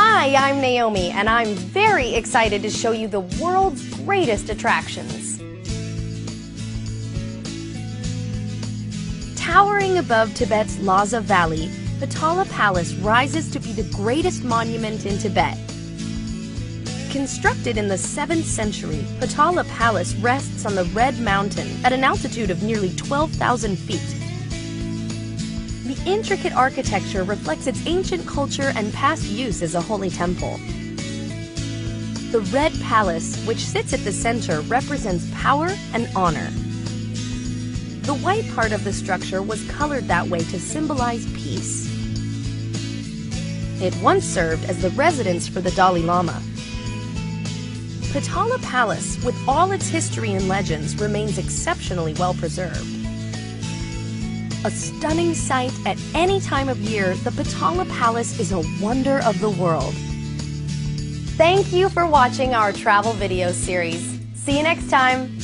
Hi, I'm Naomi, and I'm very excited to show you the world's greatest attractions. Towering above Tibet's Lhasa Valley, Potala Palace rises to be the greatest monument in Tibet. Constructed in the 7th century, Potala Palace rests on the Red Mountain at an altitude of nearly 12,000 feet. The intricate architecture reflects its ancient culture and past use as a holy temple. The Red Palace, which sits at the center, represents power and honor. The white part of the structure was colored that way to symbolize peace. It once served as the residence for the Dalai Lama. Potala Palace, with all its history and legends, remains exceptionally well preserved. A stunning sight at any time of year, the Potala Palace is a wonder of the world. Thank you for watching our travel video series. See you next time.